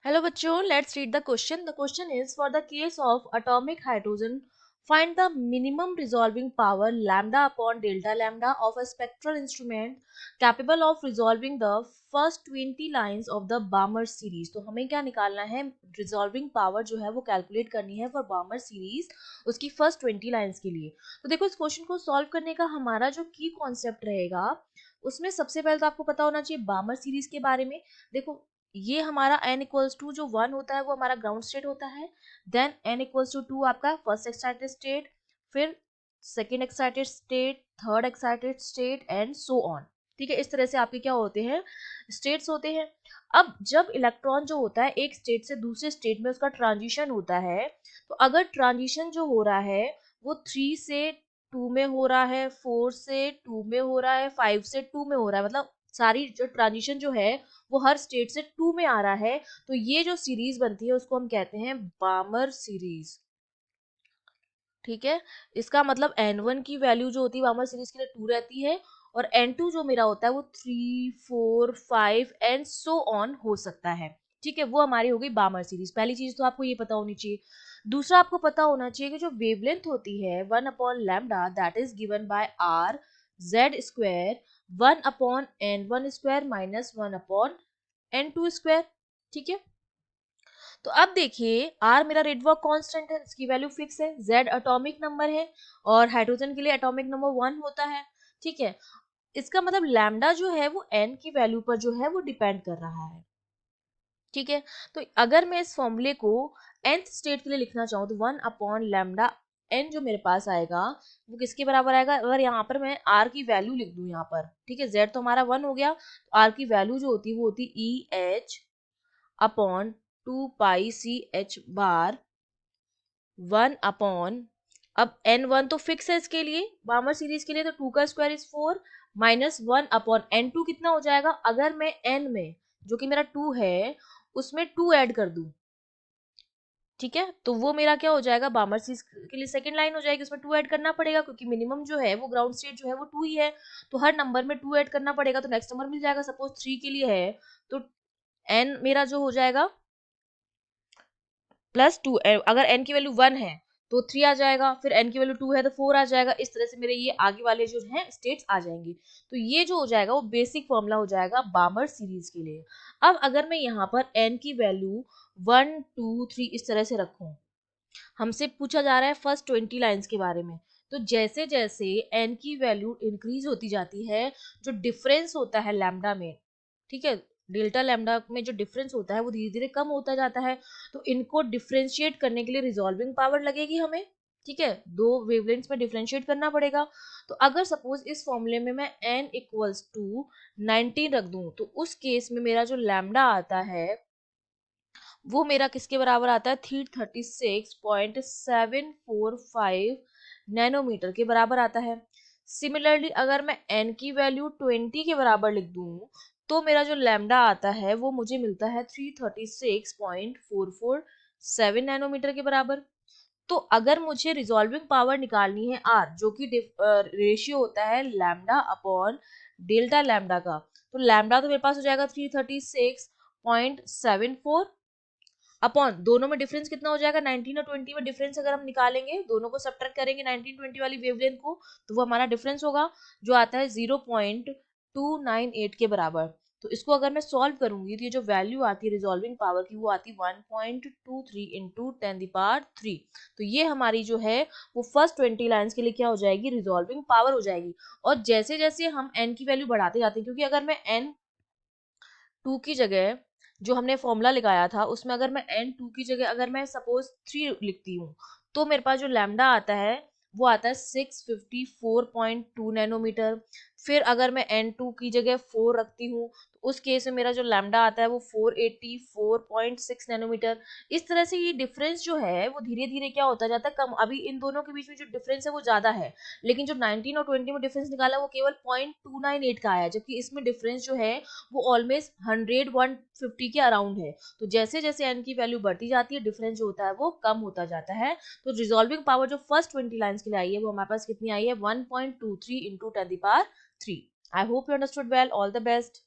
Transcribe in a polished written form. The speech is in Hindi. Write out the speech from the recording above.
Hello बच्चों, let's read the question. The question is for the case of atomic hydrogen, find the minimum resolving power lambda upon delta lambda of a spectral instrument capable of resolving the first 20 lines of the Balmer series. तो हमें क्या निकालना है, resolving power जो है वो कैलकुलेट करनी है for Balmer series उसकी first 20 lines के लिए. तो देखो इस क्वेश्चन को सॉल्व करने का हमारा जो की कॉन्सेप्ट रहेगा उसमें सबसे पहले तो आपको पता होना चाहिए बामर सीरीज के बारे में. देखो ये हमारा n इक्वल्स टू जो 1 होता है वो हमारा ग्राउंड स्टेट होता है. देन n इक्वल्स टू 2 आपका फर्स्ट एक्साइटेड स्टेट, फिर second excited state, third excited state and so on. ठीक है, इस तरह से आपके क्या होते हैं, स्टेट्स होते हैं. अब जब इलेक्ट्रॉन जो होता है एक स्टेट से दूसरे स्टेट में उसका ट्रांजिशन होता है, तो अगर ट्रांजिशन जो हो रहा है वो 3 से 2 में हो रहा है, 4 से 2 में हो रहा है, 5 से 2 में हो रहा है, मतलब सारी जो ट्रांजिशन जो है वो हर स्टेट से 2 में आ रहा है, तो ये जो सीरीज बनती है उसको हम कहते हैं बामर सीरीज. ठीक है, इसका मतलब n1 की वैल्यू जो होती है बामर सीरीज के लिए 2 रहती है, और n2 जो मेरा होता है वो 3, 4, 5 एंड सो ऑन हो सकता है. ठीक है, वो हमारी हो गई बामर सीरीज. पहली चीज तो आपको ये पता होनी चाहिए. दूसरा आपको पता होना चाहिए कि जो वेवलेंथ होती है 1 upon lambda that is given by are Z square 1 upon n1 square minus 1 upon n2 square. ठीक है, तो अब देखिए आर मेरा रेट वर्क कांस्टेंट है, इसकी वैल्यू फिक्स है. जेड एटॉमिक नंबर है और हाइड्रोजन के लिए एटॉमिक नंबर 1 होता है. ठीक है, इसका मतलब लैम्डा जो है वो n की वैल्यू पर जो है वो डिपेंड कर रहा है. ठीक है, तो अगर मैं इस फॉर्मूले को nth स्टेट के लिए लिखना चाहूँ तो 1 अपॉन लैम्डा n जो मेरे पास आएगा वो किसके बराबर आएगा, अगर यहाँ पर मैं r की वैल्यू लिख दूं यहाँ पर. ठीक है, z तो हमारा 1 हो गया, तो r की वैल्यू जो होती है वो होती ई एच अपॉन 2 पाई सी एच बार 1 अपॉन, अब n1 तो फिक्स है इसके लिए बामर सीरीज के लिए, तो 2 का square is 4 minus 1 upon n2 कितना हो जाएगा, अगर मैं n में जो कि मेरा 2 है उसमें 2 ऐड कर दूं. ठीक है, तो वो मेरा क्या हो जाएगा, बामर सीरीज के लिए सेकंड लाइन हो जाएगी, उसमें 2 ऐड करना पड़ेगा क्योंकि मिनिमम जो है वो ग्राउंड स्टेट जो है वो 2 ही है, तो हर नंबर में 2 ऐड करना पड़ेगा, तो नेक्स्ट नंबर मिल जाएगा. सपोज 3 के लिए है तो n मेरा जो हो जाएगा प्लस 2, अगर n की वैल्यू 1 है तो 3 आ जाएगा, फिर n की वैल्यू 2 है तो 4 आ जाएगा. इस तरह से मेरे ये आगे वाले जो हैं स्टेट्स आ जाएंगे. तो ये जो हो जाएगा वो बेसिक फॉर्मूला हो जाएगा बामर सीरीज के लिए. अब अगर मैं यहाँ पर n की वैल्यू 1, 2, 3 इस तरह से रखूं, हमसे पूछा जा रहा है फर्स्ट 20 लाइंस के बारे में, तो जैसे जैसे n की वैल्यू इंक्रीज होती जाती है, जो डिफरेंस होता है लैम्डा में, ठीक है, डेल्टा लैम्डा में जो डिफरेंस होता है वो धीरे धीरे कम होता जाता है, तो इनको डिफरेंशिएट करने के लिए रिजॉल्विंग पावर लगेगी हमें. ठीक है, दो वेवलेंथ्स में डिफरेंशिएट करना पड़ेगा. तो अगर सपोज इस फॉर्मूले में मैं n इक्वल्स टू 19 रख दूं, तो उस केस में मेरा जो लैम्डा आता है वो मेरा किसके बराबर आता है, 336.745 नैनोमीटर के बराबर आता है. सिमिलरली अगर मैं n की वैल्यू 20 के बराबर लिख दूं तो मेरा जो लैम्डा आता है वो मुझे मिलता है 336.447 नैनोमीटर के बराबर. तो अगर मुझे रिजॉल्विंग पावर निकालनी है r जो कि रेशियो होता है लैम्डा अपॉन डेल्टा लैम्डा का, तो लैम्डा तो मेरे पास हो जाएगा 336.74 अपॉन दोनों में डिफरेंस कितना हो जाएगा, 19 और 20 में डिफरेंस अगर हम निकालेंगे, दोनों को सब्ट्रैक्ट करेंगे 19 20 वाली वेवलेंथ को, तो वो हमारा डिफरेंस होगा जो आता है 0.298 के बराबर. तो इसको अगर मैं सॉल्व करूंगी तो ये जो वैल्यू आती है रिजॉल्विंग पावर की वो आती है 1.23 इंटू 10⁻3. तो ये हमारी जो है वो फर्स्ट 20 लाइंस के लिए क्या हो जाएगी, रिजॉल्विंग पावर हो जाएगी. और जैसे जैसे हम n की वैल्यू बढ़ाते जाते हैं, क्योंकि अगर मैं n 2 की जगह जो हमने फॉर्मूला लगाया था उसमें अगर मैं n 2 की जगह अगर मैं सपोज 3 लिखती हूँ, तो मेरे पास जो लैम्डा आता है वो आता है 654.2 नैनोमीटर. फिर अगर मैं n2 की जगह 4 रखती हूँ तो उस केस में मेरा जो लैम्डा आता है वो 484.6 नैनोमीटर. इस तरह से ये डिफरेंस जो है वो धीरे धीरे क्या होता जाता है, कम. अभी इन दोनों के बीच में जो डिफरेंस है वो ज्यादा है, लेकिन जो 19 और 20 में डिफरेंस निकाला वो केवल 0.298 का आया, जबकि इसमें डिफरेंस जो है वो ऑलमोस्ट 100 150 के अराउंड है. तो जैसे जैसे एन की वैल्यू बढ़ती जाती है डिफरेंस जो होता है वो कम होता जाता है. तो रिजॉल्विंग पावर जो फर्स्ट 20 लाइंस के लिए आई है वो हमारे पास कितनी आई है, 1.23 into 10⁻3. I hope you understood well. All the best.